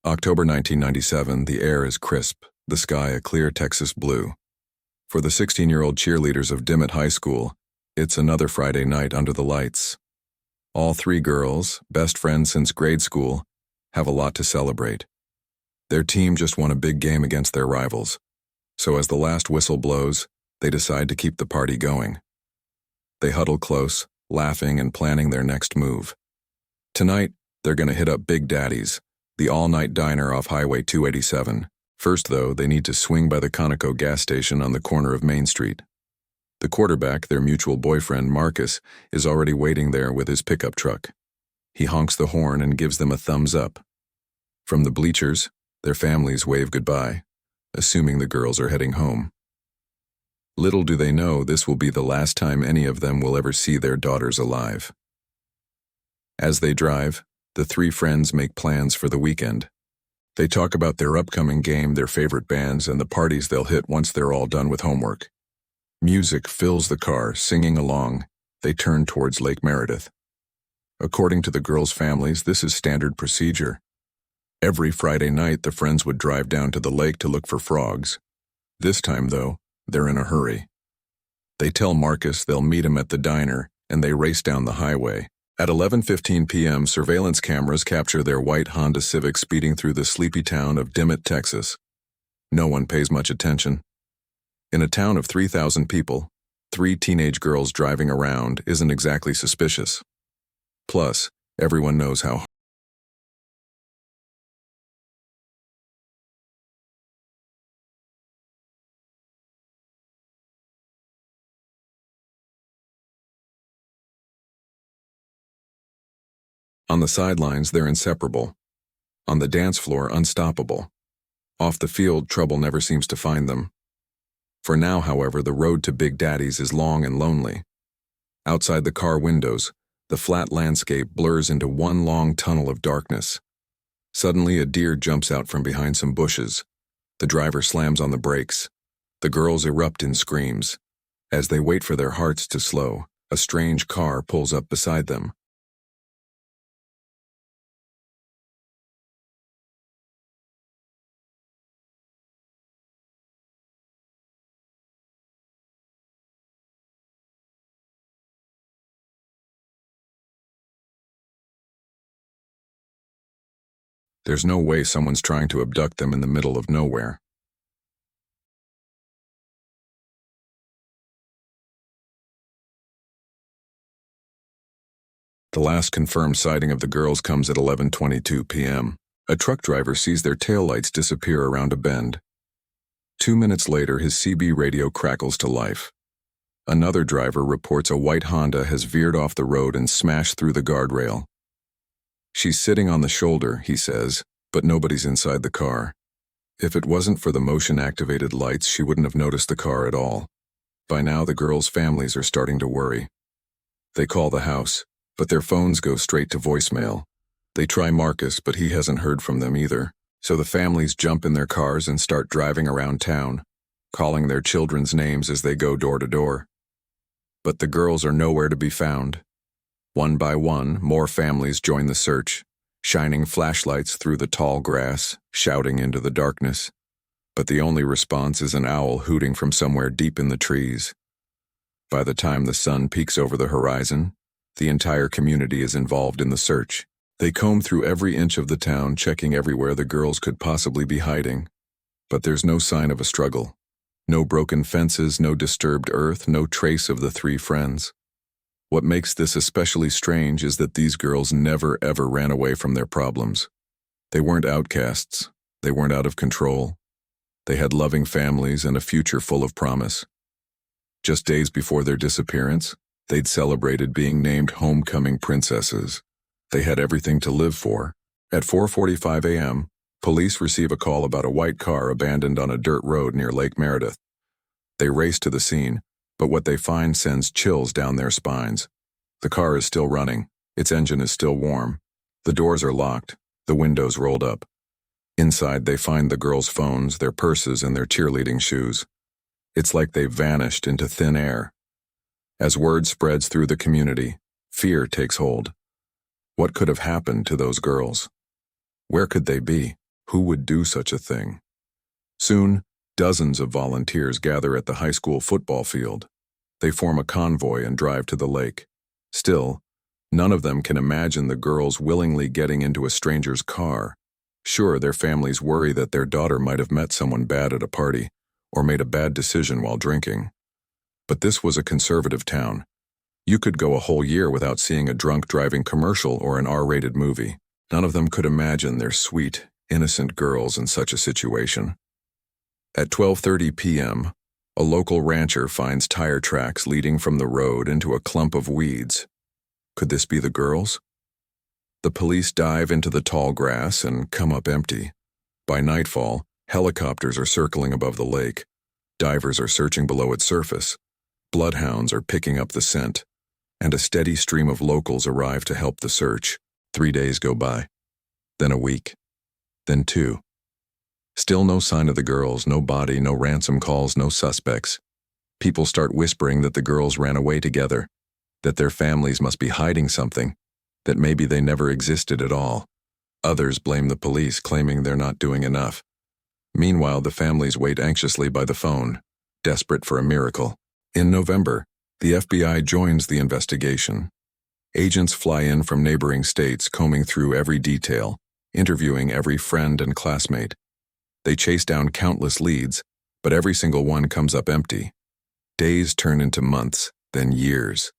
October 1997, the air is crisp, the sky a clear Texas blue. For the 16-year-old cheerleaders of Dimmitt High School, it's another Friday night under the lights. All three girls, best friends since grade school, have a lot to celebrate. Their team just won a big game against their rivals, so as the last whistle blows, they decide to keep the party going. They huddle close, laughing and planning their next move. Tonight, they're gonna hit up Big Daddy's, the all-night diner off Highway 287. First, though, they need to swing by the Conoco gas station on the corner of Main Street. The quarterback, their mutual boyfriend, Marcus, is already waiting there with his pickup truck. He honks the horn and gives them a thumbs up. From the bleachers, their families wave goodbye, assuming the girls are heading home. Little do they know this will be the last time any of them will ever see their daughters alive. As they drive, the three friends make plans for the weekend. They talk about their upcoming game, their favorite bands, and the parties they'll hit once they're all done with homework. Music fills the car. Singing along, they turn towards Lake Meredith. According to the girls' families, this is standard procedure. Every Friday night, the friends would drive down to the lake to look for frogs. This time, though, they're in a hurry. They tell Marcus they'll meet him at the diner, and they race down the highway. At 11:15 p.m., surveillance cameras capture their white Honda Civic speeding through the sleepy town of Dimmitt, Texas. No one pays much attention. In a town of 3,000 people, 3 teenage girls driving around isn't exactly suspicious. Plus, everyone knows how on the sidelines, they're inseparable. On the dance floor, unstoppable. Off the field, trouble never seems to find them. For now, however, the road to Big Daddy's is long and lonely. Outside the car windows, the flat landscape blurs into one long tunnel of darkness. Suddenly, a deer jumps out from behind some bushes. The driver slams on the brakes. The girls erupt in screams. As they wait for their hearts to slow, a strange car pulls up beside them. There's no way someone's trying to abduct them in the middle of nowhere. The last confirmed sighting of the girls comes at 11:22 p.m. A truck driver sees their taillights disappear around a bend. 2 minutes later, his CB radio crackles to life. Another driver reports a white Honda has veered off the road and smashed through the guardrail. She's sitting on the shoulder, he says, but nobody's inside the car. If it wasn't for the motion-activated lights, she wouldn't have noticed the car at all. By now, the girls' families are starting to worry. They call the house, but their phones go straight to voicemail. They try Marcus, but he hasn't heard from them either. So the families jump in their cars and start driving around town, calling their children's names as they go door to door. But the girls are nowhere to be found. One by one, more families join the search, shining flashlights through the tall grass, shouting into the darkness. But the only response is an owl hooting from somewhere deep in the trees. By the time the sun peeks over the horizon, the entire community is involved in the search. They comb through every inch of the town, checking everywhere the girls could possibly be hiding. But there's no sign of a struggle. No broken fences, no disturbed earth, no trace of the three friends. What makes this especially strange is that these girls never ever ran away from their problems. They weren't outcasts. They weren't out of control. They had loving families and a future full of promise. Just days before their disappearance, they'd celebrated being named homecoming princesses. They had everything to live for. At 4:45 a.m., police receive a call about a white car abandoned on a dirt road near Lake Meredith. They race to the scene, but what they find sends chills down their spines. The car is still running. Its engine is still warm. The doors are locked, the windows rolled up. Inside, they find the girls' phones, their purses, and their cheerleading shoes. It's like they've vanished into thin air. As word spreads through the community, fear takes hold. What could have happened to those girls? Where could they be? Who would do such a thing? Soon, dozens of volunteers gather at the high school football field. They form a convoy and drive to the lake. Still, none of them can imagine the girls willingly getting into a stranger's car. Sure, their families worry that their daughter might have met someone bad at a party or made a bad decision while drinking. But this was a conservative town. You could go a whole year without seeing a drunk driving commercial or an R-rated movie. None of them could imagine their sweet, innocent girls in such a situation. At 12:30 p.m., a local rancher finds tire tracks leading from the road into a clump of weeds. Could this be the girls? The police dive into the tall grass and come up empty. By nightfall, helicopters are circling above the lake. Divers are searching below its surface. Bloodhounds are picking up the scent, and a steady stream of locals arrive to help the search. 3 days go by, then a week, then 2. Still no sign of the girls, no body, no ransom calls, no suspects. People start whispering that the girls ran away together, that their families must be hiding something, that maybe they never existed at all. Others blame the police, claiming they're not doing enough. Meanwhile, the families wait anxiously by the phone, desperate for a miracle. In November, the FBI joins the investigation. Agents fly in from neighboring states, combing through every detail, interviewing every friend and classmate. They chase down countless leads, but every single one comes up empty. Days turn into months, then years.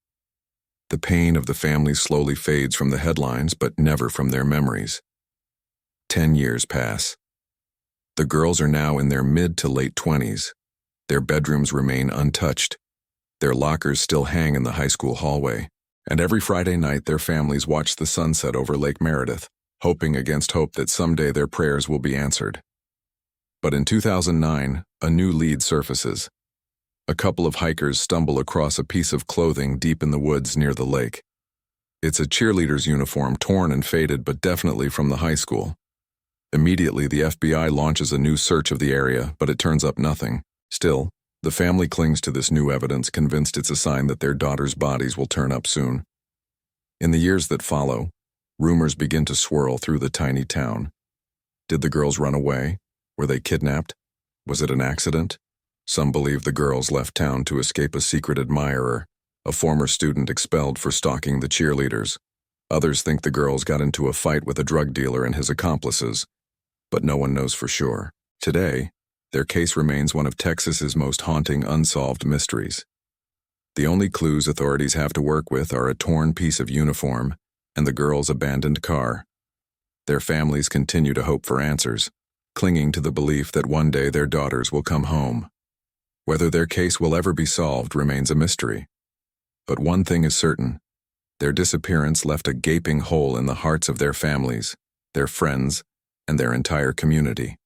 The pain of the family slowly fades from the headlines, but never from their memories. 10 years pass. The girls are now in their mid to late 20s. Their bedrooms remain untouched. Their lockers still hang in the high school hallway. And every Friday night, their families watch the sunset over Lake Meredith, hoping against hope that someday their prayers will be answered. But in 2009, a new lead surfaces. A couple of hikers stumble across a piece of clothing deep in the woods near the lake. It's a cheerleader's uniform, torn and faded, but definitely from the high school. Immediately, the FBI launches a new search of the area, but it turns up nothing. Still, the family clings to this new evidence, convinced it's a sign that their daughters' bodies will turn up soon. In the years that follow, rumors begin to swirl through the tiny town. Did the girls run away? Were they kidnapped? Was it an accident? Some believe the girls left town to escape a secret admirer, a former student expelled for stalking the cheerleaders. Others think the girls got into a fight with a drug dealer and his accomplices, but no one knows for sure. Today, their case remains one of Texas's most haunting unsolved mysteries. The only clues authorities have to work with are a torn piece of uniform and the girls' abandoned car. Their families continue to hope for answers, clinging to the belief that one day their daughters will come home. Whether their case will ever be solved remains a mystery. But one thing is certain: their disappearance left a gaping hole in the hearts of their families, their friends, and their entire community.